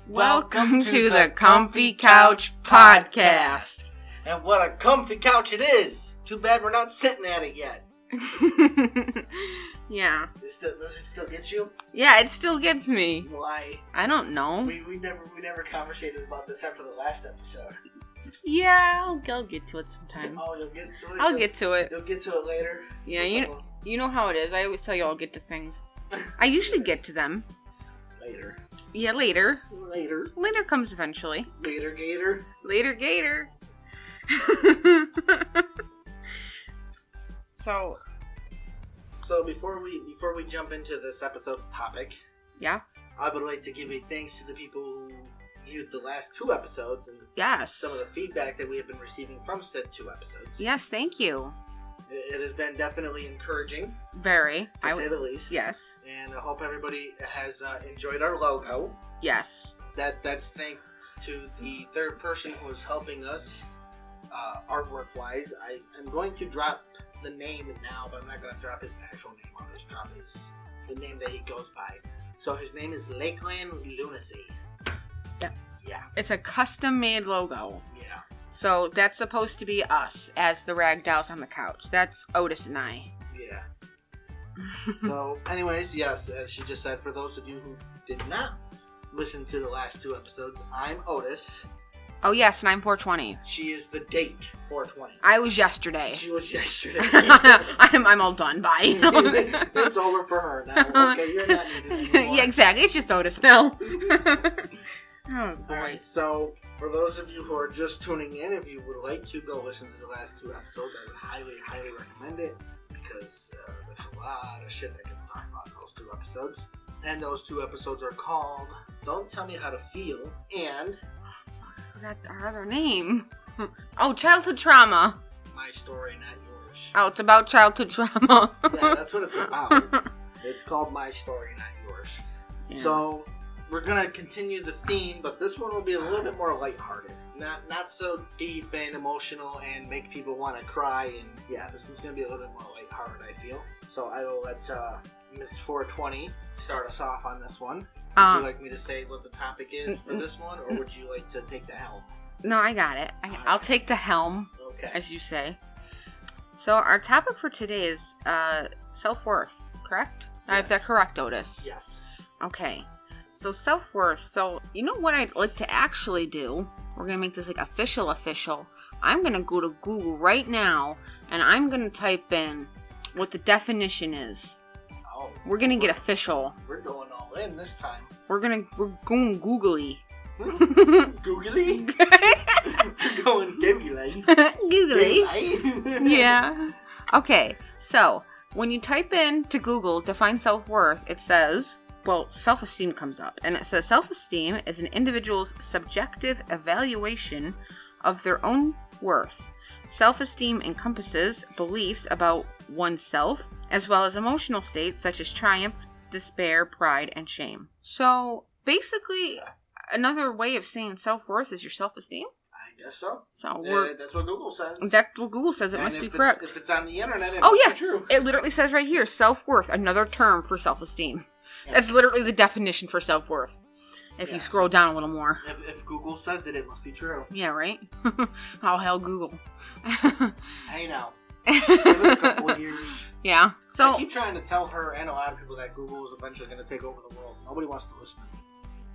Welcome to the Komfy Kouch podcast. And what a comfy couch it is. Too bad we're not sitting at it yet. Yeah. Does it still get you? Yeah, it still gets me. Why? I don't know. We never conversated about this after the last episode. Yeah, I'll get to it sometime. Oh, you'll get to it? I'll get to it. You'll get to it later? Yeah, you know how it is. I always tell you I'll get to things. I usually get to them. Later. Yeah, later. Later. Later comes eventually. Later, Gator. Later, Gator. So before we jump into this episode's topic, yeah, I would like to give a thanks to the people who viewed the last 2 episodes and yes, some of the feedback that we have been receiving from said 2 episodes. Yes, thank you. It has been definitely encouraging. Very. To say the least. Yes. And I hope everybody has enjoyed our logo. Yes. That's thanks to the third person who is helping us artwork-wise. I'm going to drop the name now, but I'm not going to drop his actual name. I'll just drop the name that he goes by. So his name is Lakeland Lunacy. Yes. Yeah. It's a custom-made logo. Yeah. So that's supposed to be us as the ragdolls on the couch. That's Otis and I. Yeah. So, anyways, yes, as she just said, for those of you who did not listen to the last 2 episodes, I'm Otis. Oh yes, and I'm 420. She is the date 420. I was yesterday. She was yesterday. I'm all done. Bye. It's over for her now. Okay, you're not needed anymore. Yeah, exactly. It's just Otis now. Oh boy. Alright, so for those of you who are just tuning in, if you would like to go listen to the last 2 episodes, I would highly, highly recommend it because there's a lot of shit that can talk about in those 2 episodes. And those 2 episodes are called Don't Tell Me How to Feel and I forgot our other name. Oh, childhood trauma. My Story, Not Yours. Oh, it's about childhood trauma. Yeah, that's what it's about. It's called My Story, Not Yours. Yeah. So we're going to continue the theme, but this one will be a little bit more lighthearted. Not so deep and emotional and make people want to cry. And yeah, this one's going to be a little bit more lighthearted, I feel. So I will let Miss 420 start us off on this one. Would you like me to say what the topic is for this one, or would you like to take the helm? No, I got it. I'll take the helm, okay, as you say. So our topic for today is self-worth, correct? Yes. I have that correct, Otis? Yes. Okay. So self-worth. So you know what I'd like to actually do? We're going to make this like official. I'm going to go to Google right now, and I'm going to type in what the definition is. Oh. We're going to get official. We're going all in this time. We're going googly. Googly? We're going googly. Googly. Yeah. Okay. So when you type in to Google define self-worth, it says, well, self-esteem comes up, and it says self-esteem is an individual's subjective evaluation of their own worth. Self-esteem encompasses beliefs about oneself, as well as emotional states such as triumph, despair, pride, and shame. So, basically, another way of saying self-worth is your self-esteem? I guess so. So that's what Google says. That's what Google says. It must be correct. If it's on the internet, it must be true. It literally says right here, self-worth, another term for self-esteem. That's literally the definition for self-worth. If you scroll down a little more. If Google says it, it must be true. Yeah, right? Oh, hell, Google. I know. Give it a couple of years. Yeah. So I keep trying to tell her and a lot of people that Google is eventually going to take over the world. Nobody wants to listen to me.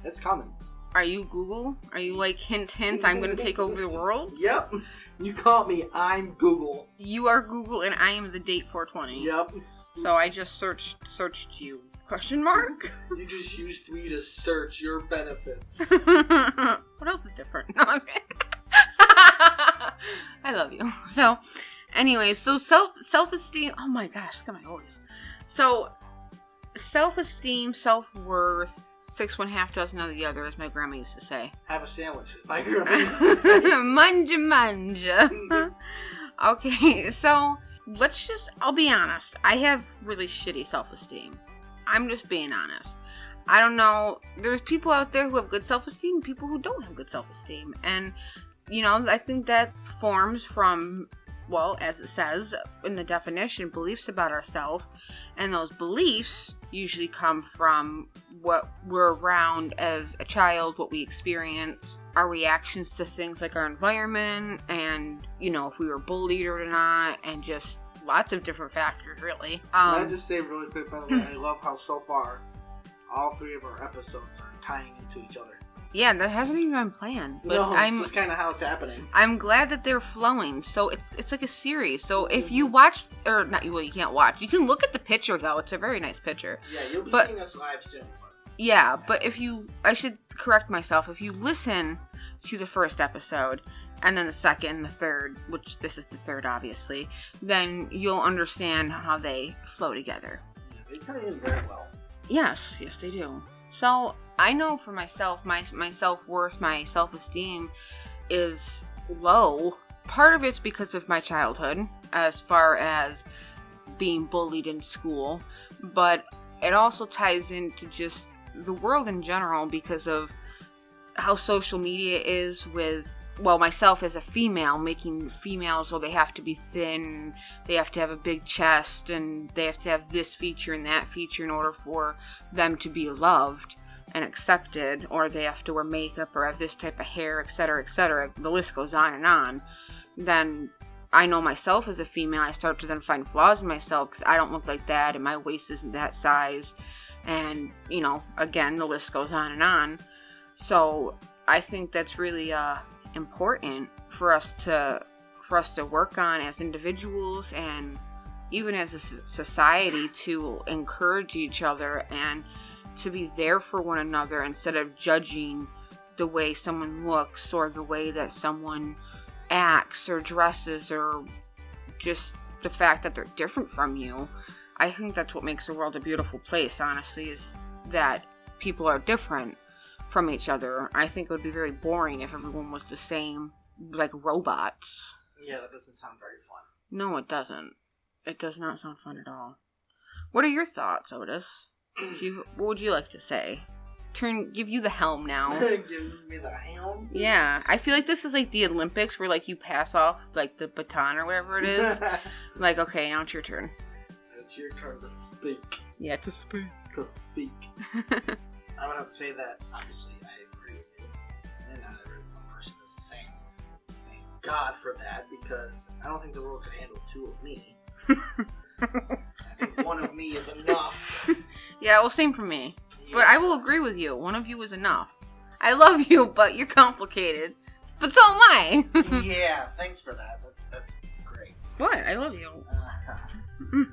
It's coming. Are you Google? Are you like, hint, I'm going to take over the world? Yep. You caught me. I'm Google. You are Google and I am the date 420. Yep. So I just searched you. Question mark? You just used me to search your benefits. What else is different? No, okay. I love you. So, anyways, so self-esteem. Oh my gosh, look at my voice. So, self-esteem, self-worth, 6 1 half dozen of the other, as my grandma used to say. Have a sandwich, as my grandma used to say. Manja. Okay, so I'll be honest. I have really shitty self-esteem. I'm just being honest. I don't know. There's people out there who have good self-esteem and people who don't have good self-esteem. And, I think that forms from well, as it says in the definition, beliefs about ourselves. And those beliefs usually come from what we're around as a child, what we experience, our reactions to things like our environment, and, if we were bullied or not, and just lots of different factors, really. Can I just say really quick, by the way, I love how so far all 3 of our episodes are tying into each other. Yeah, that hasn't even been planned. But it's just kind of how it's happening. I'm glad that they're flowing. So it's like a series. So if you watch, or not, well, you can't watch. You can look at the picture, though. It's a very nice picture. Yeah, you'll be seeing us live soon. Yeah, but I should correct myself. If you listen to the first episode, and then the second and the third, which this is the third, obviously, then you'll understand how they flow together. Yeah, they tie in very well. Yes, they do. So, I know for myself, my self-worth, my self-esteem is low. Part of it's because of my childhood, as far as being bullied in school, but it also ties into just the world in general because of how social media is with, myself as a female, making females, so they have to be thin, they have to have a big chest, and they have to have this feature and that feature in order for them to be loved and accepted, or they have to wear makeup or have this type of hair, etc., etc. The list goes on and on. Then I know myself as a female, I start to then find flaws in myself because I don't look like that and my waist isn't that size, and again, the list goes on and on. So I think that's really important for us to work on as individuals and even as a society, to encourage each other and to be there for one another instead of judging the way someone looks or the way that someone acts or dresses or just the fact that they're different from you. I think that's what makes the world a beautiful place, honestly, is that people are different from each other. I think it would be very boring if everyone was the same, like robots. Yeah, that doesn't sound very fun. No, it doesn't. It does not sound fun at all. What are your thoughts, Otis? What would you like to say? Give you the helm now. Give me the helm? Yeah. I feel like this is like the Olympics where like you pass off like the baton or whatever it is. Like, okay, now it's your turn. It's your turn to speak. Yeah, to speak. I'm gonna have to say that, obviously, I agree with you. And not every one person is the same. Thank God for that, because I don't think the world could handle 2 of me. I think 1 of me is enough. Yeah, well, same for me. Yeah. But I will agree with you. 1 of you is enough. I love you, but you're complicated. But so am I. Yeah, thanks for that. That's great. What? I love you.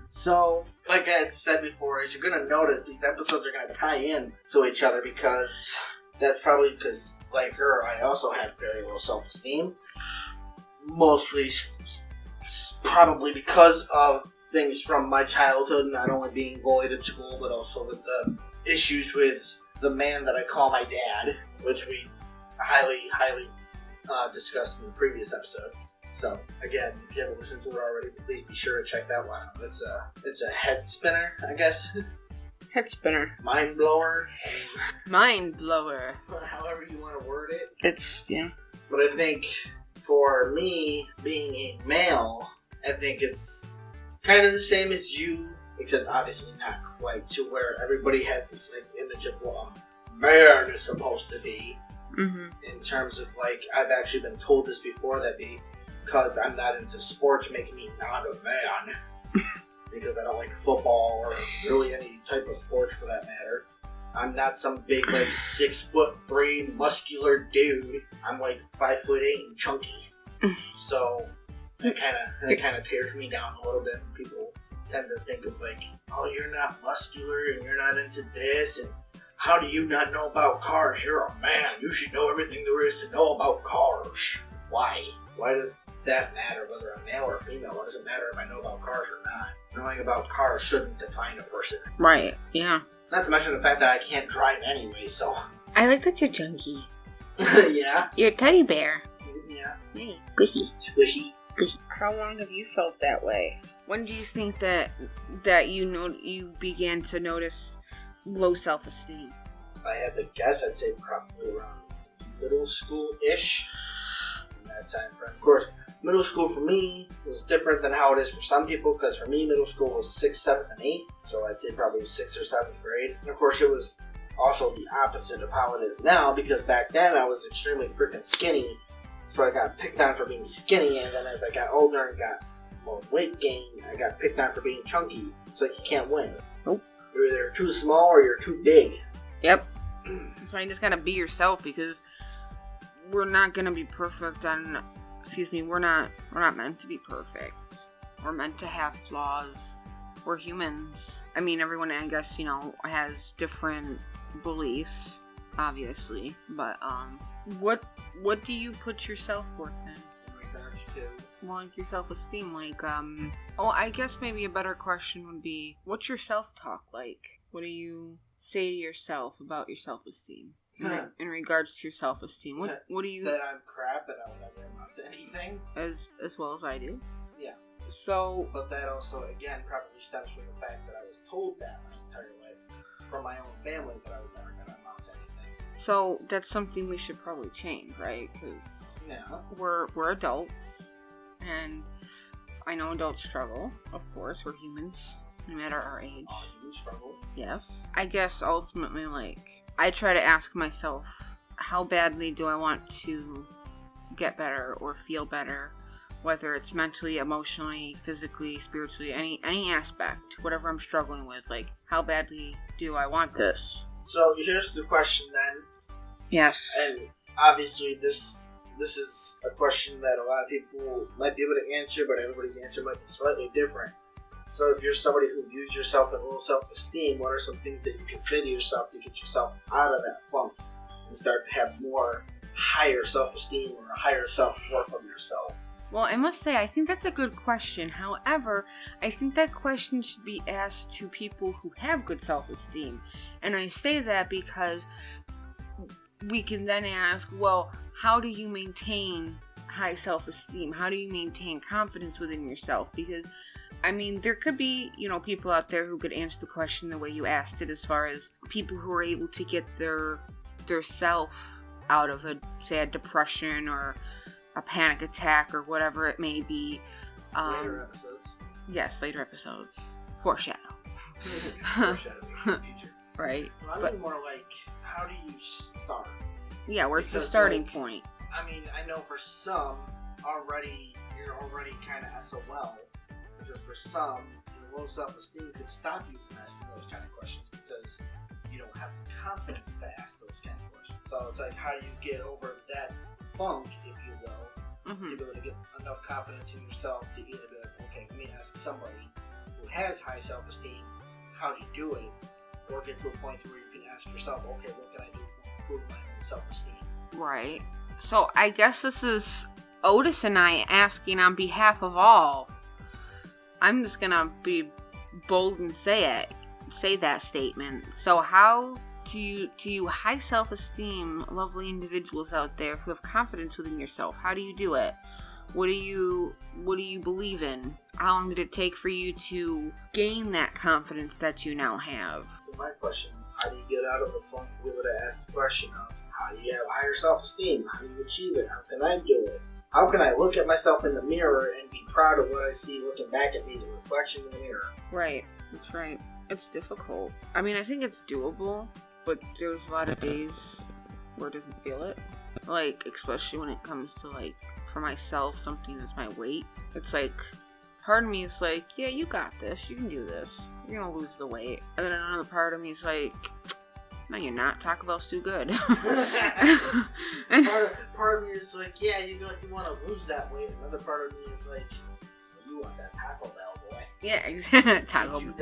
So, like I had said before, as you're going to notice, these episodes are going to tie in to each other because that's probably because, like her, I also had very low self-esteem. Mostly probably because of things from my childhood, not only being bullied at school, but also with the issues with the man that I call my dad, which we highly discussed in the previous episode. So, again, if you haven't listened to it already, please be sure to check that one out. It's a head spinner, I guess. Head spinner. Mind blower. Mind blower. However you want to word it. Yeah. But I think for me, being a male, I think it's kind of the same as you, except obviously not quite, to where everybody has this like image of what a man is supposed to be. Mm-hmm. In terms of, like, I've actually been told this before, that because I'm not into sports makes me not a man. Because I don't like football or really any type of sports for that matter. I'm not some big, like, 6'3" muscular dude. I'm like 5'8" and chunky. So that kind of tears me down a little bit. People tend to think of like, oh, you're not muscular and you're not into this, and how do you not know about cars? You're a man. You should know everything there is to know about cars. Why? Why does that matter, whether I'm male or female? Why does it matter if I know about cars or not? Knowing about cars shouldn't define a person. Right, yeah. Not to mention the fact that I can't drive anyway, so... I like that you're junky. Yeah? You're a teddy bear. Yeah. Hey, squishy. Squishy. Squishy. How long have you felt that way? When do you think that you began to notice low self-esteem? If I had to guess, I'd say probably around middle school-ish. In that time frame. Of course, Middle school for me was different than how it is for some people, because for me, middle school was 6th, 7th, and 8th. So I'd say probably 6th or 7th grade. And of course, it was also the opposite of how it is now, because back then I was extremely freaking skinny. So I got picked on for being skinny, and then as I got older and got more weight gain, I got picked on for being chunky. It's like you can't win. Nope. You're either too small or you're too big. Yep. So you just gotta be yourself, because we're not gonna be perfect on... we're not meant to be perfect. We're meant to have flaws. We're humans. I mean, everyone, I guess, has different beliefs, obviously. But, what do you put your self-worth in? In regards to? Well, like your self-esteem, I guess maybe a better question would be, what's your self-talk like? What do you say to yourself about your self-esteem? In regards to your self-esteem, what do you... That I'm crap and I would never amount to anything. As well as I do? Yeah. So... But that also, again, probably stems from the fact that I was told that my entire life from my own family that I was never going to amount to anything. So that's something we should probably change, right? Because we're adults, and I know adults struggle. Of course, we're humans, no matter our age. All humans struggle. Yes. I guess ultimately, I try to ask myself, how badly do I want to get better or feel better? Whether it's mentally, emotionally, physically, spiritually, any aspect, whatever I'm struggling with, how badly do I want this? So here's the question then. Yes. And obviously this is a question that a lot of people might be able to answer, but everybody's answer might be slightly different. So if you're somebody who views yourself in low self-esteem, what are some things that you can say to yourself to get yourself out of that funk and start to have more higher self-esteem or a higher self-worth of yourself? Well, I must say, I think that's a good question. However, I think that question should be asked to people who have good self-esteem. And I say that because we can then ask, well, how do you maintain high self-esteem? How do you maintain confidence within yourself? Because, I mean, there could be, people out there who could answer the question the way you asked it, as far as people who are able to get their self out of a depression or a panic attack or whatever it may be. Later episodes. Yes, later episodes. Foreshadow. Foreshadowing in the future. Right. Well, I mean more like, how do you start? Yeah, where's the starting point? I mean, I know for some, you're already kind of SOL. Because for some, your low self-esteem could stop you from asking those kind of questions because you don't have the confidence to ask those kind of questions. So it's like, how do you get over that funk, if you will, to be able to get enough confidence in yourself to either be like, okay, let me ask somebody who has high self-esteem, how do you do it? Or get to a point where you can ask yourself, okay, what can I do to improve my own self-esteem? Right. So I guess this is Otis and I asking on behalf of all. I'm just gonna be bold and say that statement. So how do you high self-esteem lovely individuals out there who have confidence within yourself? How do you do it? What do you believe in? How long did it take for you to gain that confidence that you now have? So my question, how do you get out of the funk to be able to ask the question of, how do you have higher self-esteem? How do you achieve it? How can I do it? How can I look at myself in the mirror and be proud of what I see looking back at me, the reflection in the mirror? Right, that's right. It's difficult. I mean, I think it's doable, but there's a lot of days where it doesn't feel it. Especially when it comes to, for myself, something that's my weight. It's part of me is yeah, you got this. You can do this. You're gonna lose the weight. And then another part of me is no, you're not. Taco Bell's too good. part of me is yeah, you want to lose that weight. Another part of me is you want that Taco Bell, boy. Yeah, exactly. Get you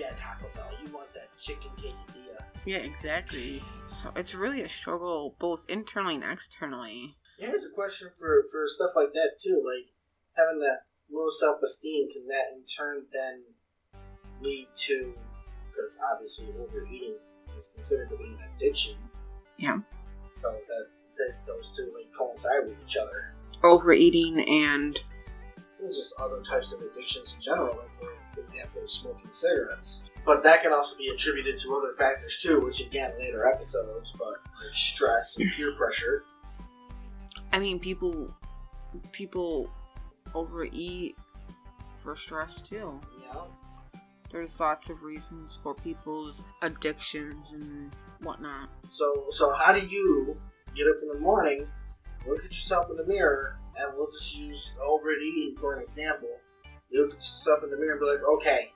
that Taco Bell. You want that chicken quesadilla. Yeah, exactly. So it's really a struggle, both internally and externally. Yeah, here's a question for stuff like that too. Having that low self-esteem, can that in turn then lead to, because obviously overeating is considered to be an addiction. Yeah. So is that those two coincide with each other? Overeating and just other types of addictions in general, for example, smoking cigarettes. But that can also be attributed to other factors too, which again, later episodes, but stress and peer pressure. I mean, people overeat for stress too. Yeah. There's lots of reasons for people's addictions and whatnot. So how do you get up in the morning, look at yourself in the mirror, and we'll just use overeating for an example. You look at yourself in the mirror and be like, okay,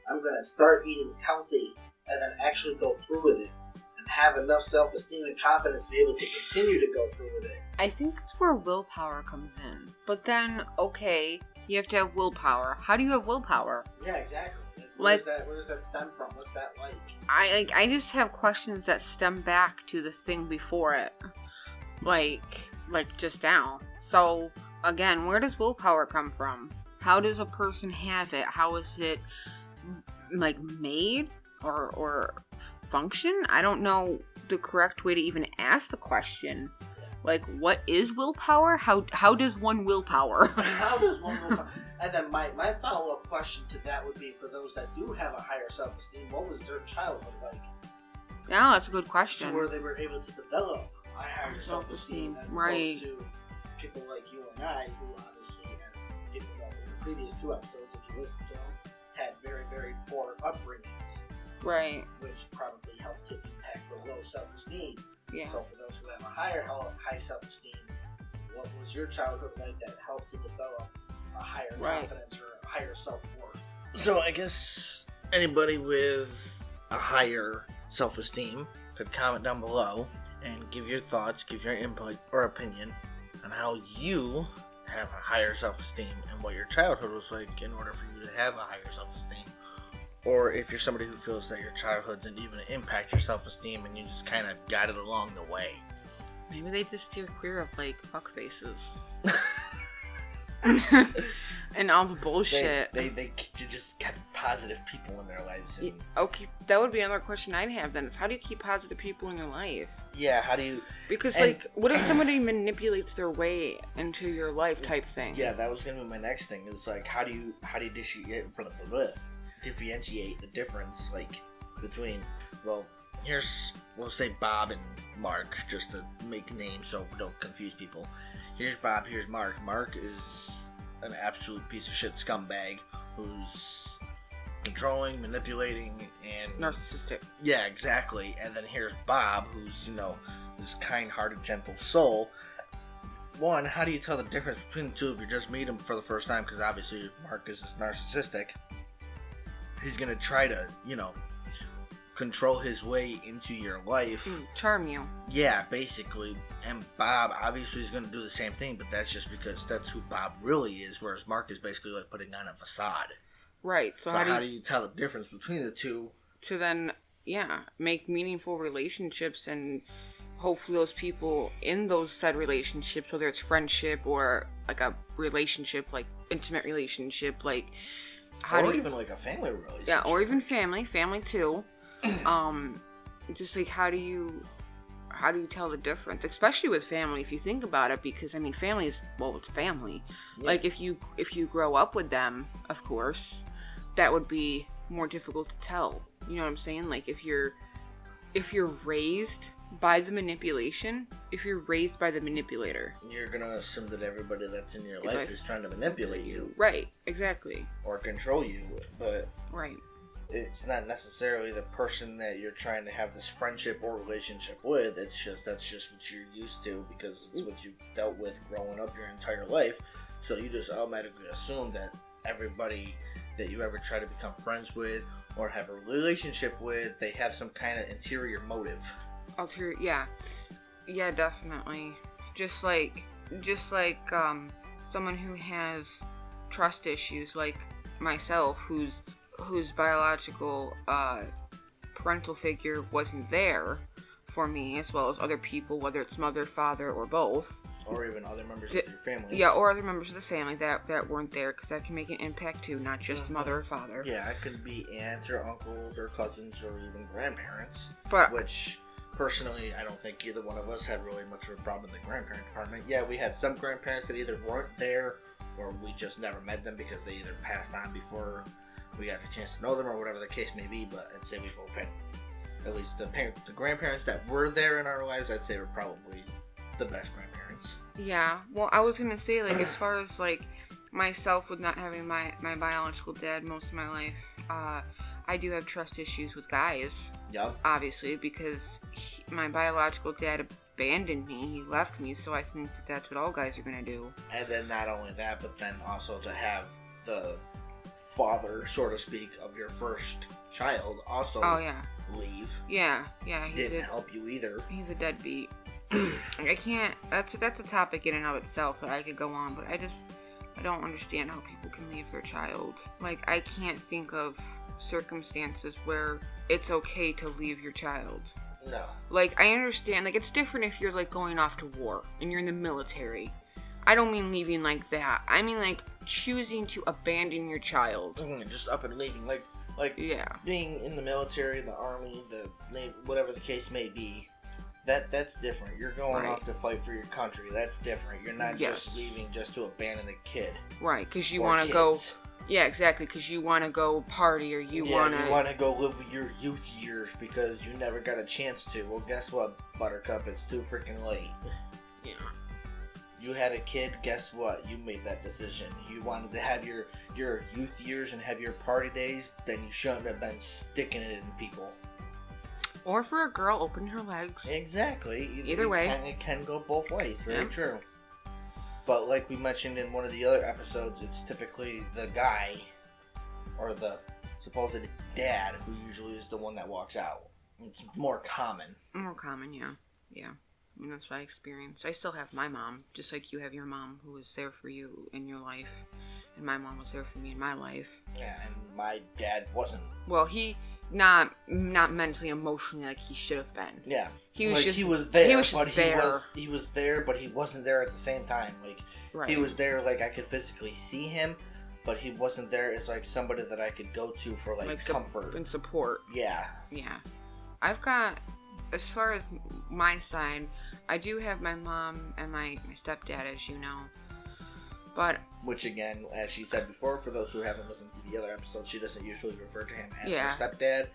I'm going to start eating healthy, and then actually go through with it, and have enough self-esteem and confidence to be able to continue to go through with it. I think that's where willpower comes in. But then, okay, you have to have willpower. How do you have willpower? Yeah, exactly. Where does that stem from? What's that like? I just have questions that stem back to the thing before it. Like just now. So, again, where does willpower come from? How does a person have it? How is it, like, made or function? I don't know the correct way to even ask the question. Like, what is willpower? How does one willpower? How does one willpower? And then my follow-up question to that would be, for those that do have a higher self-esteem, what was their childhood like? Yeah, that's a good question. To where they were able to develop a higher self-esteem, as opposed to people like you and I, who obviously, as people know from the previous 2 episodes, if you listen to them, had very, very poor upbringings. Right. Which probably helped to impact the low self-esteem. Yeah. So for those who have a high self-esteem, what was your childhood like that helped to develop a higher confidence or a higher self-worth? So I guess anybody with a higher self-esteem could comment down below and give your thoughts, give your input or opinion on how you have a higher self-esteem and what your childhood was like in order for you to have a higher self-esteem. Or if you're somebody who feels that your childhood didn't even impact your self-esteem and you just kind of got it along the way. Maybe they just steer clear of, like, fuck faces. And all the bullshit. They just kept positive people in their lives. And okay, that would be another question I'd have then, is how do you keep positive people in your life? Yeah, how do you... Because, like, what if somebody manipulates their way into your life type thing? Yeah, that was going to be my next thing, is, like, how do you differentiate the difference, like, between, well, we'll say Bob and Mark, just to make names so we don't confuse people. Here's Bob, here's Mark. Mark is an absolute piece of shit scumbag who's controlling, manipulating, and... narcissistic. Yeah, exactly. And then here's Bob, who's, this kind-hearted, gentle soul. One, how do you tell the difference between the two if you just meet him for the first time? Because obviously Mark is narcissistic. He's going to try to, control his way into your life. Charm you. Yeah, basically. And Bob obviously is going to do the same thing, but that's just because that's who Bob really is, whereas Mark is basically like putting on a facade. Right. So how do you tell the difference between the two? To then, make meaningful relationships, and hopefully those people in those said relationships, whether it's friendship or like a relationship, like intimate relationship, like... even like a family relationship. Yeah, or even family too. Just like how do you tell the difference, especially with family, if you think about it, because I mean family is, it's family. Yeah. Like if you grow up with them, of course, that would be more difficult to tell. You know what I'm saying? Like if you're raised by the manipulation, if you're raised by the manipulator, you're gonna assume that everybody that's in your life is trying to manipulate you. Right, exactly. Or control you, but right. It's not necessarily the person that you're trying to have this friendship or relationship with. That's just what you're used to, because it's what you dealt with growing up your entire life. So you just automatically assume that everybody that you ever try to become friends with or have a relationship with, they have some kind of interior motive. Yeah, definitely. Just like someone who has trust issues, like myself, whose biological parental figure wasn't there for me, as well as other people, whether it's mother, father, or both. Or even other members of your family. Yeah, or other members of the family that weren't there, because that can make an impact too, not just mother or father. Yeah, it could be aunts or uncles or cousins or even grandparents. But which, personally, I don't think either one of us had really much of a problem in the grandparent department. Yeah, we had some grandparents that either weren't there or we just never met them because they either passed on before we got a chance to know them or whatever the case may be. But I'd say we both had, at least the grandparents that were there in our lives, I'd say were probably the best grandparents. Yeah, well, I was gonna say, like, as far as like myself with not having my biological dad most of my life, I do have trust issues with guys. Yep. Obviously, because my biological dad abandoned me. He left me, so I think that's what all guys are going to do. And then not only that, but then also to have the father, so to speak, of your first child also leave. Yeah. Didn't help you either. He's a deadbeat. I can't. That's a topic in and of itself that I could go on, but I don't understand how people can leave their child. Like, I can't think of circumstances where it's okay to leave your child. No. Like, I understand, like, it's different if you're, like, going off to war and you're in the military. I don't mean leaving like that. I mean, like, choosing to abandon your child. Just up and leaving. Like yeah. Being in the military, the army, the Navy, whatever the case may be, that's different. You're going off to fight for your country. That's different. You're not just leaving just to abandon the kid. Right, because you want to go... Yeah, exactly, because you want to go party or you want to... you want to go live with your youth years because you never got a chance to. Well, guess what, Buttercup? It's too freaking late. Yeah. You had a kid, guess what? You made that decision. You wanted to have your youth years and have your party days, then you shouldn't have been sticking it in people. Or for a girl, open her legs. Exactly. Either way. It can go both ways. Very true. But like we mentioned in one of the other episodes, it's typically the guy or the supposed dad who usually is the one that walks out. It's more common. More common, yeah. Yeah. I mean, that's what I experienced. I still have my mom, just like you have your mom who was there for you in your life. And my mom was there for me in my life. Yeah, and my dad wasn't. Well, he... Not mentally, emotionally like he should have been. Yeah. He was he was there, he was there, but he wasn't there at the same time. Like, he was there, like, I could physically see him, but he wasn't there as, like, somebody that I could go to for, like comfort. And support. Yeah. Yeah. I've got, as far as my side, I do have my mom and my stepdad, as you know. But... Which, again, as she said before, for those who haven't listened to the other episodes, she doesn't usually refer to him as her stepdad.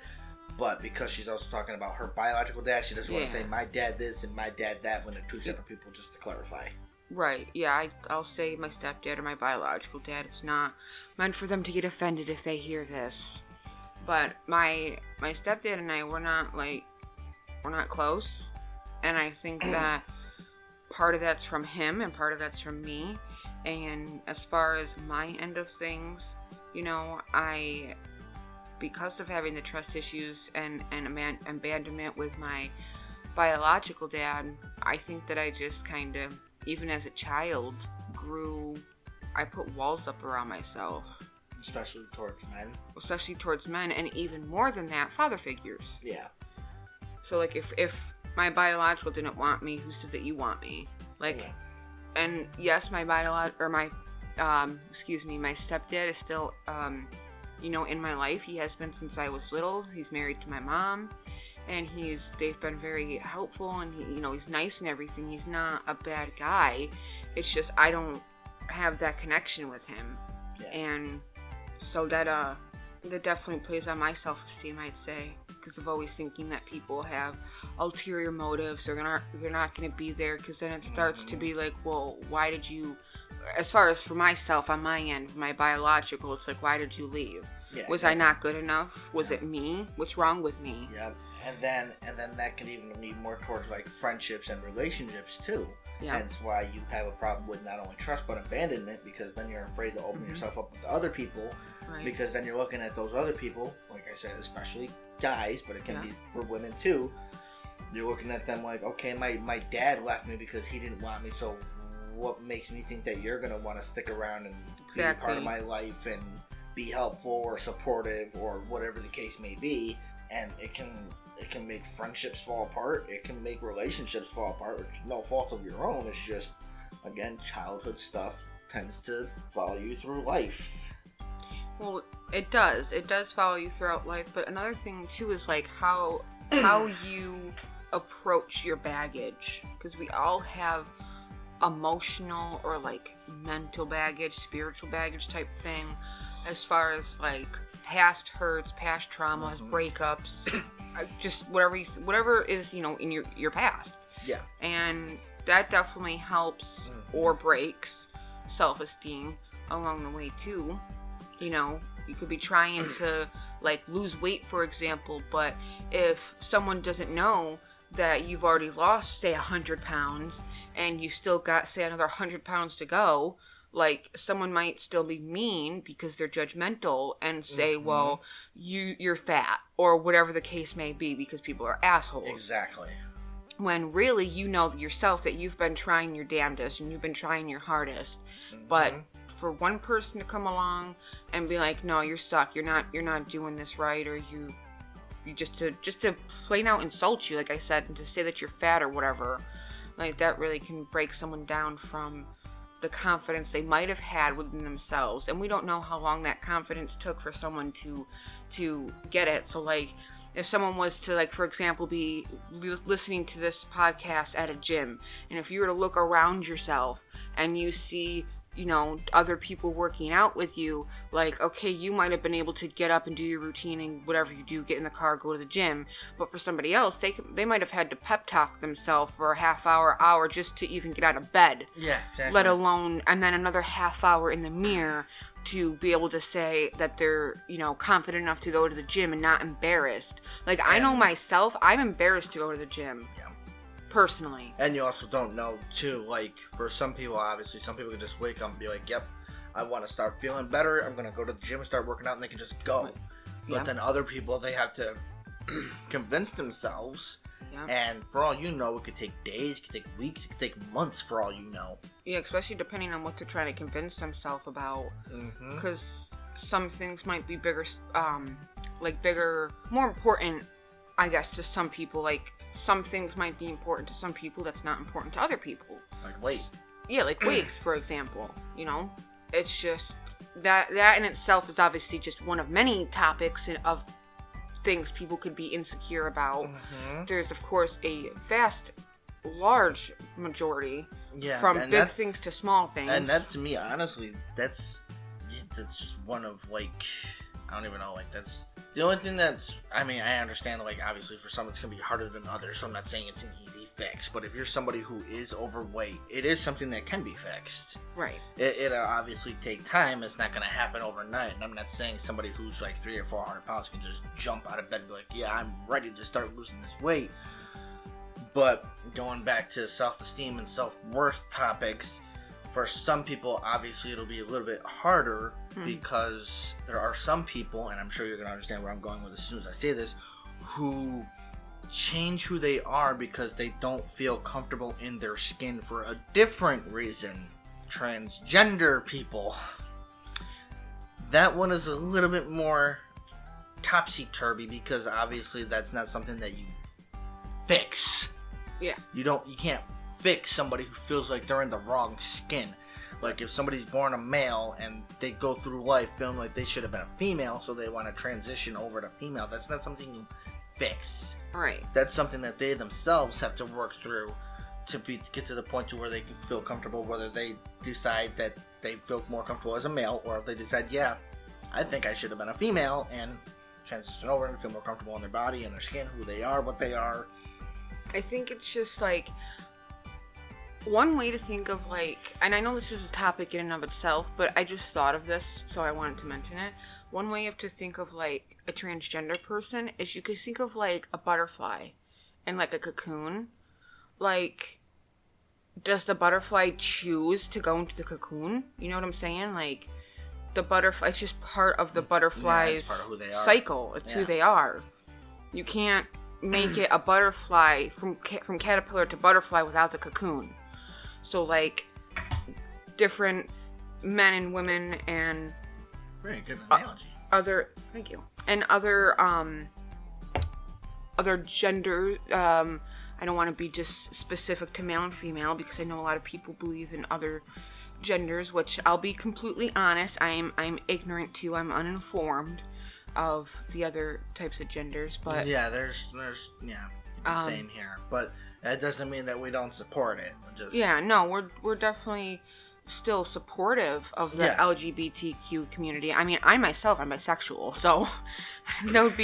But because she's also talking about her biological dad, she doesn't want to say my dad this and my dad that when they're two separate people, just to clarify. Right, yeah, I'll say my stepdad or my biological dad. It's not meant for them to get offended if they hear this. But my stepdad and I, we're not close. And I think that part of that's from him and part of that's from me. And as far as my end of things, you know, because of having the trust issues and abandonment with my biological dad, I think that I just kind of, even as a child, I put walls up around myself. Especially towards men, and even more than that, father figures. Yeah. So, like, if my biological didn't want me, who says that you want me? Like... Yeah. And yes, my stepdad is still, in my life. He has been since I was little. He's married to my mom, and they've been very helpful, and he's nice and everything. He's not a bad guy. It's just I don't have that connection with him, and so that definitely plays on my self-esteem, I'd say. Because of always thinking that people have ulterior motives, or they're not going to be there, because then it starts to be like, well, why did you, as far as for myself, on my end, my biological, it's like, why did you leave? Yeah, was I not good enough? Was it me? What's wrong with me? Yeah, and then that could even lead more towards, like, friendships and relationships, too. Yeah. That's why you have a problem with not only trust, but abandonment, because then you're afraid to open yourself up to other people, because then you're looking at those other people, like I said, especially guys, but it can be for women too. You're looking at them like, okay, my dad left me because he didn't want me, so what makes me think that you're going to want to stick around and be a part of my life and be helpful or supportive or whatever the case may be? And it can make friendships fall apart. It can make relationships fall apart, which is no fault of your own. It's just, again, childhood stuff tends to follow you through life. Well, it does. It does follow you throughout life. But another thing, too, is, like, how you approach your baggage. Because we all have emotional or, like, mental baggage, spiritual baggage type thing. As far as, like, past hurts, past traumas, breakups, just whatever is, in your past. Yeah. And that definitely helps or breaks self-esteem. along the way too. You know, you could be trying to like lose weight, for example, but if someone doesn't know that you've already lost, say, 100 pounds and you still got, say, another 100 pounds to go, like, someone might still be mean because they're judgmental and say, well, you're fat, or whatever the case may be, because people are assholes. Exactly. When really you know yourself that you've been trying your damnedest and you've been trying your hardest, but for one person to come along and be like, no, you're stuck, you're not doing this right, or you just to plain out insult you, like I said, and to say that you're fat or whatever, like, that really can break someone down from the confidence they might have had within themselves. And we don't know how long that confidence took for someone to get it. So, like, if someone was to, like, for example, be listening to this podcast at a gym, and if you were to look around yourself and you see, you know, other people working out with you, like, okay, you might have been able to get up and do your routine and whatever you do, get in the car, go to the gym, but for somebody else, they might have had to pep talk themselves for a half hour just to even get out of bed. Yeah, exactly. Let alone, and then another half hour in the mirror to be able to say that they're, you know, confident enough to go to the gym and not embarrassed. Like, I know myself, I'm embarrassed to go to the gym. Yeah. Personally. And you also don't know, too, like, for some people, obviously, some people can just wake up and be like, yep, I want to start feeling better, I'm going to go to the gym and start working out, and they can just go. Yeah. But then other people, they have to convince themselves, and for all you know, it could take days, it could take weeks, it could take months, for all you know. Yeah, especially depending on what they're trying to convince themselves about, because some things might be bigger, more important, I guess, to some people. Like, some things might be important to some people that's not important to other people. Like weight. Yeah, like weights, for example. You know? It's just, that in itself is obviously just one of many topics of things people could be insecure about. There's, of course, a large majority from big things to small things. And that, to me, honestly, that's just one of, like, I don't even know, like, that's the only thing that's, I mean, I understand, like, obviously for some it's going to be harder than others, so I'm not saying it's an easy fix, but if you're somebody who is overweight, it is something that can be fixed. Right. It'll obviously take time, it's not going to happen overnight, and I'm not saying somebody who's, like, 300 or 400 pounds can just jump out of bed and be like, yeah, I'm ready to start losing this weight. But going back to self-esteem and self-worth topics, for some people, obviously, it'll be a little bit harder because there are some people, and I'm sure you're going to understand where I'm going with as soon as I say this, who change who they are because they don't feel comfortable in their skin for a different reason. Transgender people. That one is a little bit more topsy-turvy because obviously that's not something that you fix. Yeah. You can't fix somebody who feels like they're in the wrong skin. Like if somebody's born a male and they go through life feeling like they should have been a female, so they want to transition over to female, that's not something you fix. Right. That's something that they themselves have to work through to get to the point to where they can feel comfortable, whether they decide that they feel more comfortable as a male, or if they decide, yeah, I think I should have been a female, and transition over and feel more comfortable in their body and their skin, who they are, what they are. I think it's just like one way to think of, like, and I know this is a topic in and of itself, but I just thought of this, so I wanted to mention it. One way to think of, like, a transgender person is you could think of, like, a butterfly and, like, a cocoon. Like, does the butterfly choose to go into the cocoon? You know what I'm saying? Like, the butterfly, it's just part of the butterfly's part of who they are. cycle. It's who they are. You can't make it a butterfly from caterpillar to butterfly without the cocoon. So, like, different men and women and very good analogy. Thank you. And other gender. I don't want to be just specific to male and female because I know a lot of people believe in other genders, which I'll be completely honest, I'm ignorant to. I'm uninformed of the other types of genders, but yeah, there's same here, but that doesn't mean that we don't support it. We're definitely still supportive of the LGBTQ community. I mean, I'm bisexual, so that'd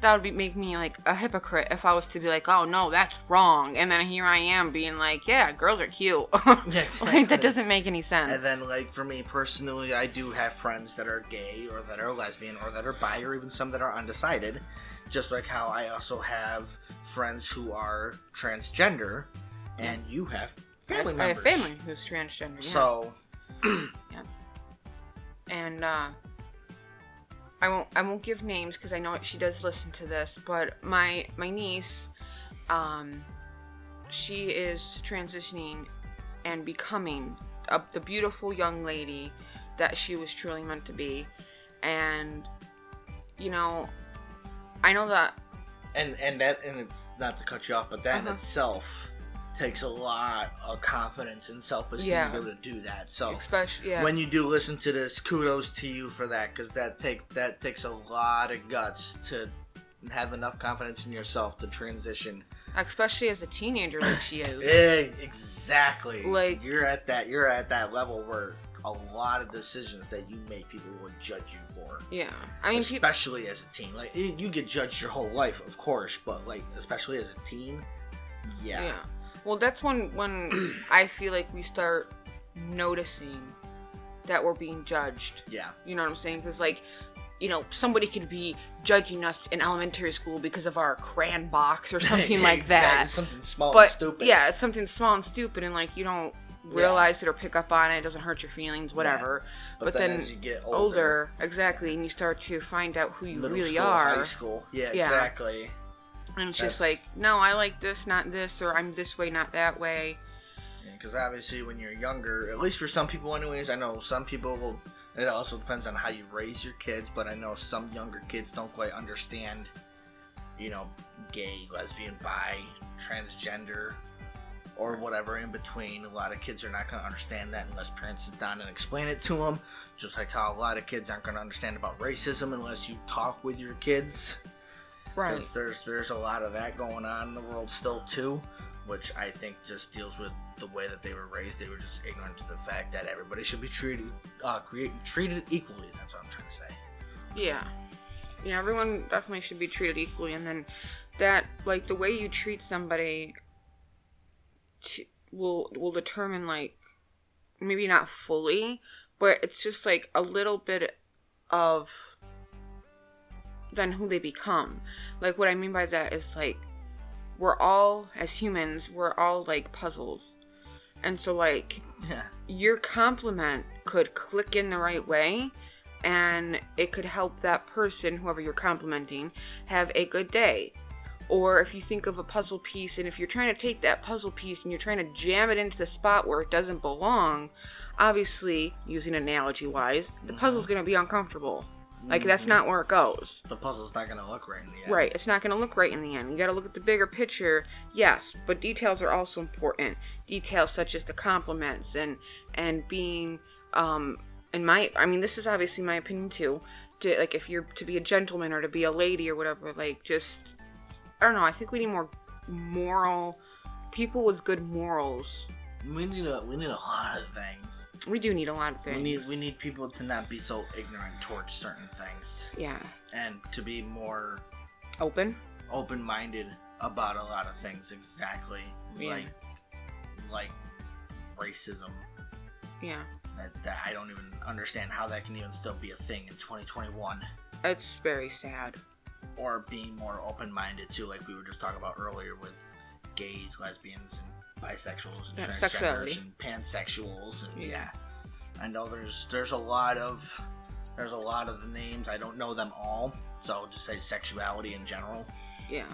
that would make me like a hypocrite if I was to be like, oh no, that's wrong, and then here I am being like, yeah, girls are cute. Yeah, exactly. Like, that doesn't make any sense. And then, like, for me personally, I do have friends that are gay or that are lesbian or that are bi or even some that are undecided. Just like how I also have friends who are transgender, and you have family members. I have family who's transgender. Yeah. So, yeah. And I won't give names because I know she does listen to this. But my niece, she is transitioning and becoming the beautiful young lady that she was truly meant to be, and you know. I know that, and it's not to cut you off, but that in itself takes a lot of confidence and self-esteem to be able to do that. So, especially when you do listen to this, kudos to you for that, because that takes a lot of guts to have enough confidence in yourself to transition, especially as a teenager, like she is. Exactly. Like you're at that level where a lot of decisions that you make, people will judge you for. Yeah, I mean, especially as a teen, like you get judged your whole life, of course, but like especially as a teen, yeah. Well, that's when I feel like we start noticing that we're being judged. Yeah, you know what I'm saying? Because like, you know, somebody could be judging us in elementary school because of our crayon box or something like that. Something small and stupid. Yeah, it's something small and stupid, and like you don't realize it or pick up on it. It doesn't hurt your feelings, whatever. Yeah. But then as you get older, exactly, and you start to find out who you really school, are. High school, yeah, exactly. And it's just like, no, I like this, not this, or I'm this way, not that way. Because obviously, when you're younger, at least for some people, anyways, I know some people will. It also depends on how you raise your kids, but I know some younger kids don't quite understand, you know, gay, lesbian, bi, transgender, or whatever in between. A lot of kids are not going to understand that unless parents sit down and explain it to them. Just like how a lot of kids aren't going to understand about racism unless you talk with your kids. Right. Because there's a lot of that going on in the world still too, which I think just deals with the way that they were raised. They were just ignorant to the fact that everybody should be treated equally. That's what I'm trying to say. Yeah. Yeah, everyone definitely should be treated equally, and then that, like, the way you treat somebody will determine, like, maybe not fully, but it's just like a little bit of then who they become. Like, what I mean by that is, like, we're all, as humans, we're all like puzzles, and so like your compliment could click in the right way, and it could help that person, whoever you're complimenting, have a good day. Or if you think of a puzzle piece, and if you're trying to take that puzzle piece and you're trying to jam it into the spot where it doesn't belong, obviously, using analogy-wise, the puzzle's going to be uncomfortable. Like, that's not where it goes. The puzzle's not going to look right in the end. Right, it's not going to look right in the end. You got to look at the bigger picture, yes, but details are also important. Details such as the compliments and being, this is obviously my opinion too, like, if you're to be a gentleman or to be a lady or whatever, like, just, I don't know, I think we need more moral, people with good morals. We need a lot of things. We do need a lot of things. We need people to not be so ignorant towards certain things. Yeah. And to be more open-minded about a lot of things. Exactly. Yeah. Like racism. Yeah. That I don't even understand how that can even still be a thing in 2021. It's very sad. Or being more open-minded too, like we were just talking about earlier with gays, lesbians, and bisexuals and transgenders and pansexuals, and I know there's a lot of the names. I don't know them all, so I'll just say sexuality in general. Yeah.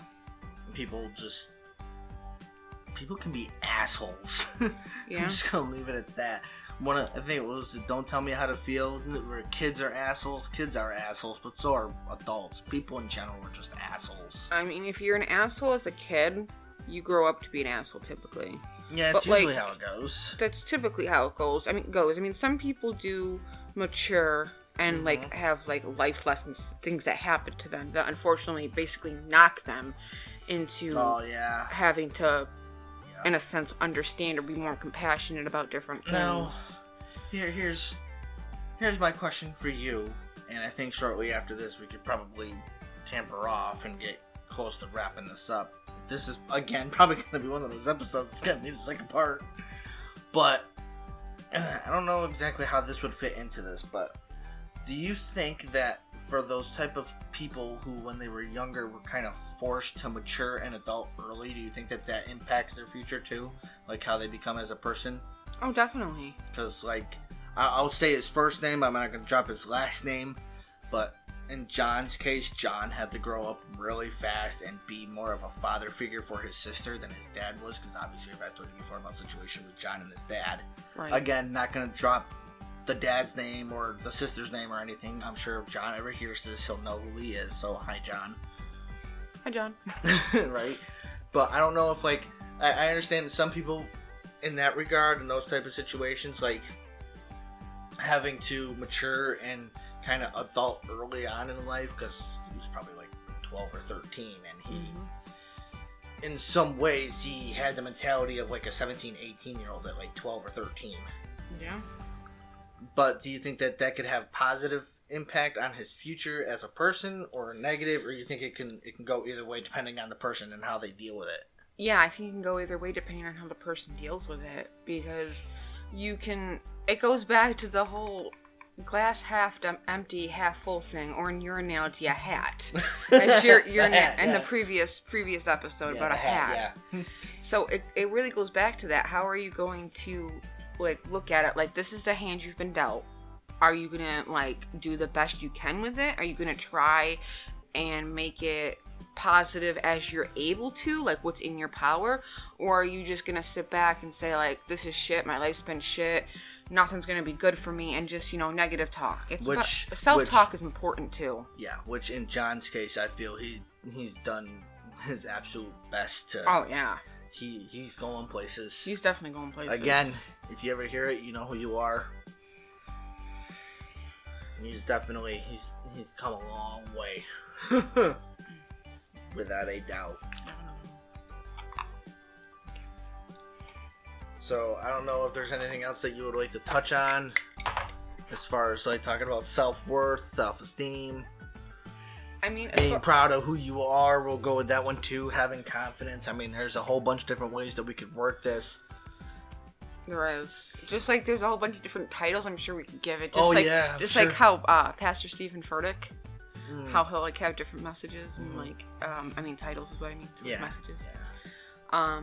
People can be assholes. Yeah. I'm just gonna leave it at that. I think it was Don't Tell Me How to Feel, where kids are assholes, but so are adults. People in general are just assholes. I mean, if you're an asshole as a kid, you grow up to be an asshole typically. Yeah, it's usually how it goes. That's typically how it goes. I mean, some people do mature and like have like life lessons, things that happen to them that unfortunately basically knock them into having to, in a sense, understand or be more compassionate about different things. Now, here's my question for you, and I think shortly after this we could probably tamper off and get close to wrapping this up. This is, again, probably going to be one of those episodes that's going to need a second part. But I don't know exactly how this would fit into this, but do you think that for those type of people who, when they were younger, were kind of forced to mature and adult early, do you think that that impacts their future too? Like how they become as a person? Oh, definitely. Because, like, I'll say his first name, I'm not going to drop his last name, but in John's case, John had to grow up really fast and be more of a father figure for his sister than his dad was, because obviously I've told you before about the situation with John and his dad. Right. Again, not going to drop the dad's name or the sister's name or anything. I'm sure if John ever hears this, he'll know who he is, so hi, John. Hi, John. Right? But I don't know if, like, I understand that some people in that regard, in those type of situations, like, having to mature and kind of adult early on in life, because he was probably like 12 or 13, and he in some ways he had the mentality of like a 17-18 year old at like 12 or 13. Yeah. But do you think that that could have positive impact on his future as a person, or negative, or you think it can go either way depending on the person and how they deal with it? Yeah, I think it can go either way depending on how the person deals with it, because it goes back to the whole glass half empty, half full thing, or in your analogy, a hat. As your in the previous episode about a hat. Yeah. So it really goes back to that. How are you going to like look at it? Like, this is the hand you've been dealt. Are you gonna like do the best you can with it? Are you gonna try and make it positive as you're able to, like what's in your power? Or are you just gonna sit back and say like, this is shit, my life's been shit, nothing's gonna be good for me, and just, negative talk? Self-talk is important too. Yeah, which in John's case, I feel he's done his absolute best to. Oh yeah. He's going places. He's definitely going places. Again, if you ever hear it, you know who you are. He's come a long way. Without a doubt. So, I don't know if there's anything else that you would like to touch on as far as like talking about self-worth, self-esteem. I mean, being proud of who you are, we'll go with that one too. Having confidence. I mean, there's a whole bunch of different ways that we could work this. There is. Just like there's a whole bunch of different titles I'm sure we could give it. Just sure. Like how Pastor Stephen Furtick, how he'll like have different messages and like, titles is what I mean. Messages. Yeah.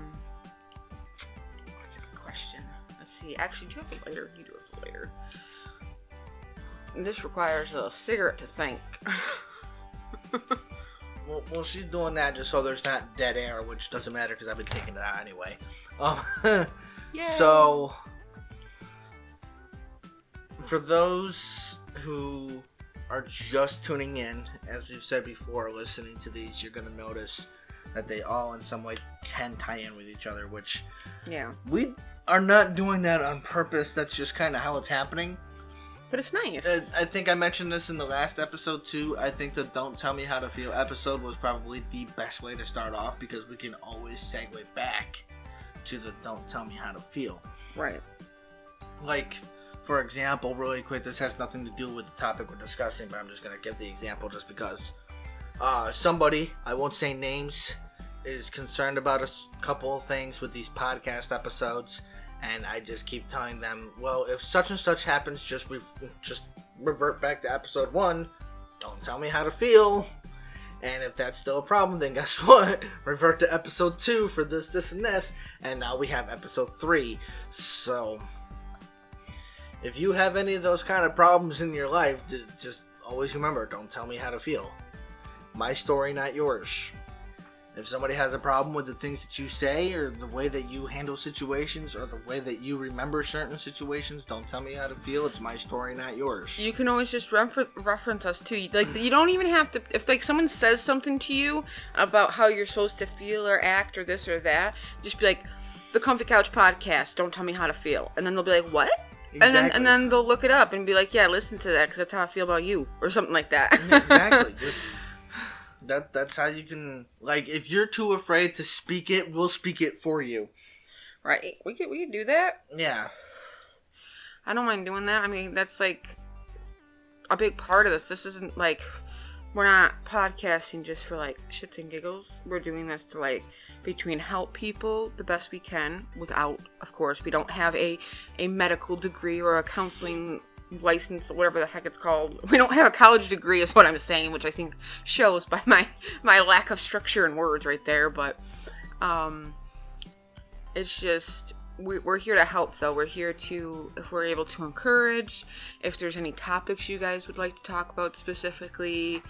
What's a good question? Let's see. Actually, do you have the lighter? You do have the lighter. And this requires a cigarette to think. Well, she's doing that just so there's not dead air, which doesn't matter because I've been taking it out anyway. Yay. So, for those who are just tuning in, as we've said before, listening to these, you're going to notice that they all in some way can tie in with each other, which we are not doing that on purpose. That's just kind of how it's happening. But it's nice. I think I mentioned this in the last episode too. I think the Don't Tell Me How to Feel episode was probably the best way to start off, because we can always segue back to the Don't Tell Me How to Feel. Right. Like, for example, really quick, this has nothing to do with the topic we're discussing, but I'm just going to give the example just because somebody, I won't say names, is concerned about a couple of things with these podcast episodes. And I just keep telling them, well, if such and such happens, just revert back to episode 1. Don't tell me how to feel. And if that's still a problem, then guess what? Revert to episode 2 for this, and this. And now we have episode 3. So, if you have any of those kind of problems in your life, just always remember, don't tell me how to feel. My story, not yours. If somebody has a problem with the things that you say, or the way that you handle situations, or the way that you remember certain situations, don't tell me how to feel. It's my story, not yours. You can always just reference us too. Like, you don't even have to. If like someone says something to you about how you're supposed to feel or act or this or that, just be like, the Komfy Kouch podcast. Don't tell me how to feel, and then they'll be like, what? Exactly. And then they'll look it up and be like, yeah, listen to that because that's how I feel about you, or something like that. Exactly. Just. That's how you can, like, if you're too afraid to speak it, we'll speak it for you. Right. We can do that. Yeah. I don't mind doing that. I mean, that's like a big part of this. This isn't like we're not podcasting just for, like, shits and giggles. We're doing this to, like, between help people the best we can without, of course, we don't have a medical degree or a counseling license or whatever the heck it's called. We don't have a college degree is what I'm saying, which I think shows by my lack of structure and words right there. But it's just, we're here to help, though. We're here to, if we're able to encourage, if there's any topics you guys would like to talk about specifically,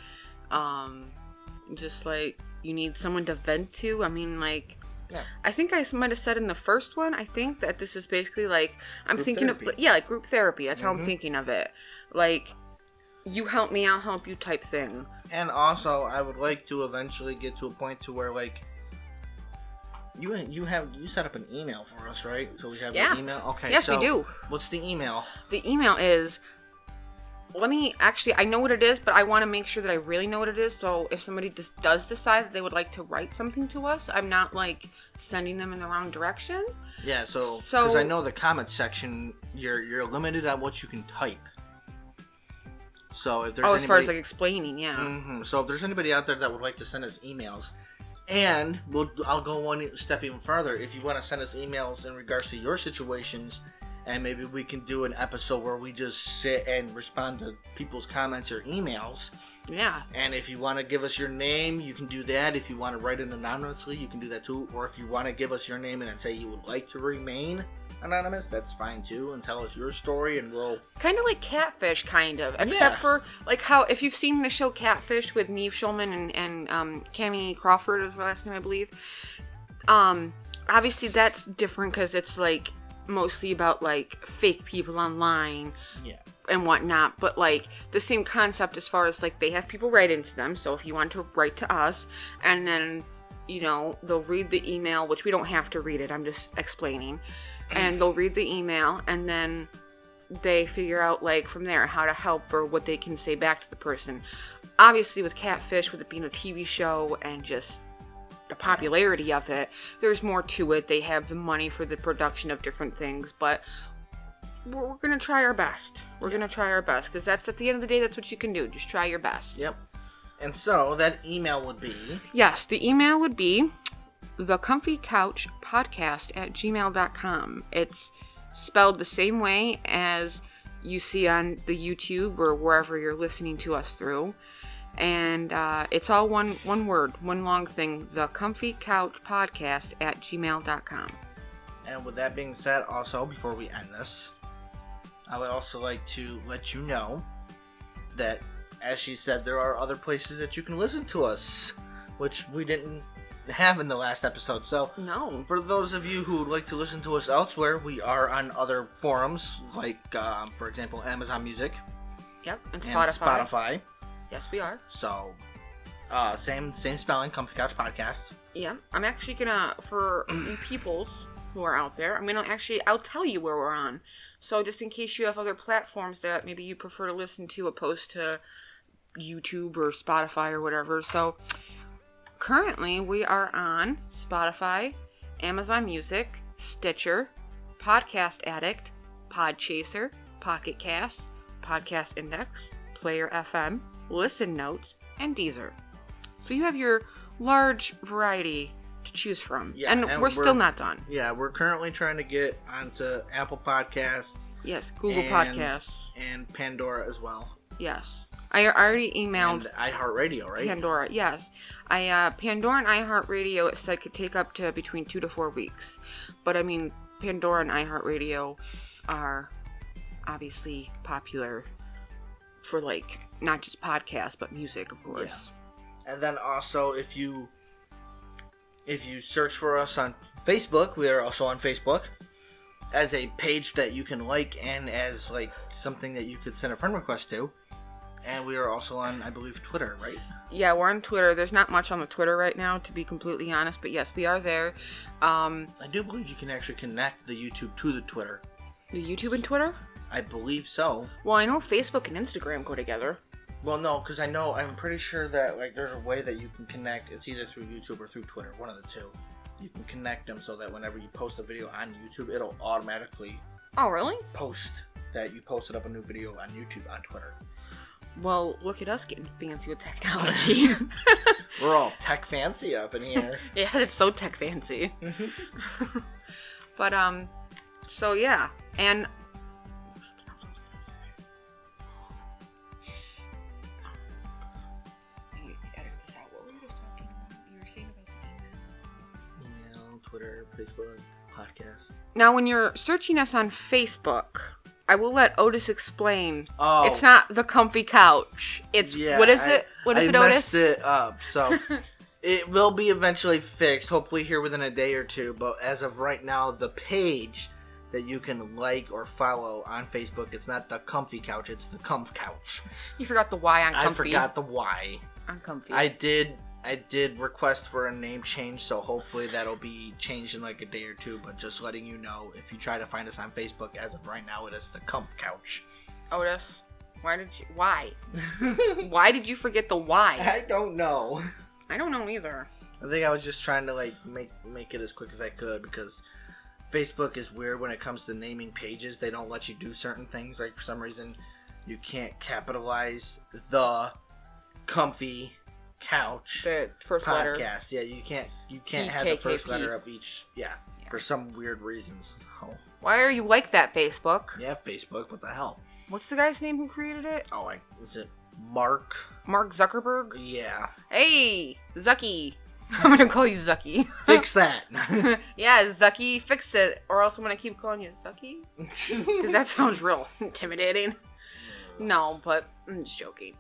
just like you need someone to vent to. I mean, like, yeah. I think I might have said in the first one, I think that this is basically like, I'm group thinking therapy. Of, yeah, like group therapy. That's how I'm thinking of it. Like, you help me, I'll help you type thing. And also, I would like to eventually get to a point to where, like, you set up an email for us, right? So we have an email? Okay. Yes, so we do. What's the email? The email is, I know what it is, but I want to make sure that I really know what it is. So if somebody does decide that they would like to write something to us, I'm not, like, sending them in the wrong direction. Yeah, so because I know the comment section, you're limited on what you can type. So if there's as far as, like, explaining, yeah. Mm-hmm. So if there's anybody out there that would like to send us emails, and I'll go one step even further. If you want to send us emails in regards to your situations, and maybe we can do an episode where we just sit and respond to people's comments or emails. Yeah. And if you want to give us your name, you can do that. If you want to write it anonymously, you can do that too. Or if you want to give us your name and say you would like to remain anonymous, that's fine too. And tell us your story, and we'll... Kind of like Catfish, kind of. Except for, like, how, if you've seen the show Catfish with Neve Schulman and Cammie Crawford is the last name, I believe. Obviously that's different because it's, like, mostly about, like, fake people online and whatnot, but, like, the same concept as far as, like, they have people write into them. So if you want to write to us, and then, you know, they'll read the email, which we don't have to read it, I'm just explaining, and they'll read the email, and then they figure out, like, from there how to help or what they can say back to the person. Obviously with Catfish, with it being a TV show and just the popularity of it, there's more to it. They have the money for the production of different things, but we're gonna try our best. We're gonna try our best, because that's, at the end of the day, that's what you can do. Just try your best. Yep. And so that email would be... Yes, the email would be thecomfycouchpodcast@gmail.com. It's spelled the same way as you see on the YouTube or wherever you're listening to us through. And it's all one word, one long thing, thecomfycouchpodcast@gmail.com. And with that being said, also, before we end this, I would also like to let you know that, as she said, there are other places that you can listen to us, which we didn't have in the last episode. So, no. For those of you who would like to listen to us elsewhere, we are on other forums, like, for example, Amazon Music. Yep, and Spotify. Yes, we are. So, same spelling, Komfy Kouch Podcast. Yeah, I'm actually gonna, for you peoples who are out there, I'll tell you where we're on. So just in case you have other platforms that maybe you prefer to listen to opposed to YouTube or Spotify or whatever. So currently we are on Spotify, Amazon Music, Stitcher, Podcast Addict, Podchaser, Pocket Cast, Podcast Index, Player FM, Listen Notes, and Deezer. So you have your large variety to choose from. Yeah, and we're still not done. Yeah, we're currently trying to get onto Apple Podcasts. Yes, Google Podcasts. And Pandora as well. Yes. I already emailed... And iHeartRadio, right? Pandora, yes. Pandora and iHeartRadio, it said could take up to between 2 to 4 weeks. But, I mean, Pandora and iHeartRadio are obviously popular for, like, not just podcasts, but music, of course. Yeah. And then also, if you search for us on Facebook, we are also on Facebook as a page that you can like and as, like, something that you could send a friend request to. And we are also on, I believe, Twitter, right? Yeah, we're on Twitter. There's not much on the Twitter right now, to be completely honest. But yes, we are there. I do believe you can actually connect the YouTube to the Twitter. The YouTube and Twitter? I believe so. Well, I know Facebook and Instagram go together. Well, no, because I'm pretty sure that, like, there's a way that you can connect. It's either through YouTube or through Twitter, one of the two. You can connect them so that whenever you post a video on YouTube, it'll automatically... Oh, really? ...post that you posted up a new video on YouTube on Twitter. Well, look at us getting fancy with technology. We're all tech fancy up in here. Yeah, it's so tech fancy. But, so yeah. And something else I was gonna say. I need to edit this out. What were you just talking about? You were saying about the Email, Twitter, Facebook, podcast. Now, when you're searching us on Facebook, I will let Otis explain. Oh. It's not the Komfy Kouch. It's, what is it? What is it, Otis? I messed it up, so it will be eventually fixed, hopefully here within a day or two, but as of right now, the page that you can like or follow on Facebook, it's not the Komfy Kouch, it's the Komf Kouch. You forgot the Y on Komfy. I forgot the Y. On Komfy. I did request for a name change, so hopefully that'll be changed in like a day or two, but just letting you know, if you try to find us on Facebook, as of right now, it is the Komf Kouch. Otis, why? Why did you forget the Y? I don't know. I don't know either. I think I was just trying to like make it as quick as I could, because Facebook is weird when it comes to naming pages. They don't let you do certain things. Like, for some reason, you can't capitalize the Komfy Kouch the first podcast. letter. Yeah, you can't have the first letter of each. Yeah, for some weird reasons. Oh. Why are you like that, Facebook? Yeah, Facebook. What the hell? What's the guy's name who created it? Oh, is it Mark? Mark Zuckerberg? Yeah. Hey, Zucky. I'm gonna call you Zucky. Fix that. Yeah, Zucky, fix it. Or else I'm gonna keep calling you Zucky. Because that sounds real intimidating. No, but I'm just joking.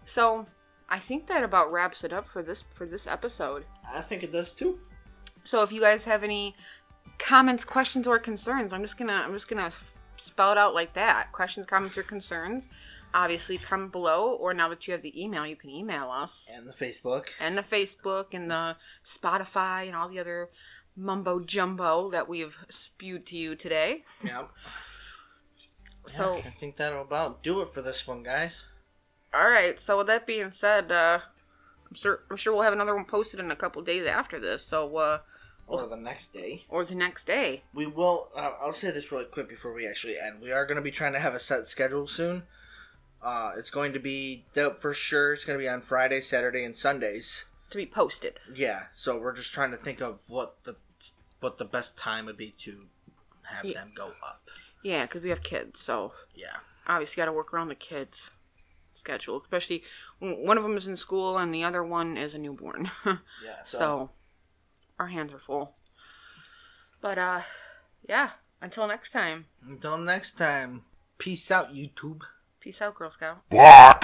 So, I think that about wraps it up for this episode. I think it does too. So if you guys have any comments, questions, or concerns, I'm just gonna spell it out like that. Questions, comments, or concerns. Obviously, comment below, or now that you have the email, you can email us. And the Facebook. And the Facebook, and the Spotify, and all the other mumbo-jumbo that we've spewed to you today. Yep. So, yeah, I think that'll about do it for this one, guys. Alright, so with that being said, I'm sure we'll have another one posted in a couple days after this, so, or the next day. Or the next day. We will, I'll say this really quick before we actually end. We are going to be trying to have a set schedule soon. It's going to be, for sure, it's going to be on Friday, Saturday, and Sundays. To be posted. Yeah, so we're just trying to think of what the best time would be to have them go up. Yeah, because we have kids, so... Yeah. Obviously got to work around the kids' schedule. Especially, one of them is in school, and the other one is a newborn. Yeah, so, our hands are full. But, yeah, until next time. Until next time, peace out, YouTube. Peace out, Girl Scout. Blah.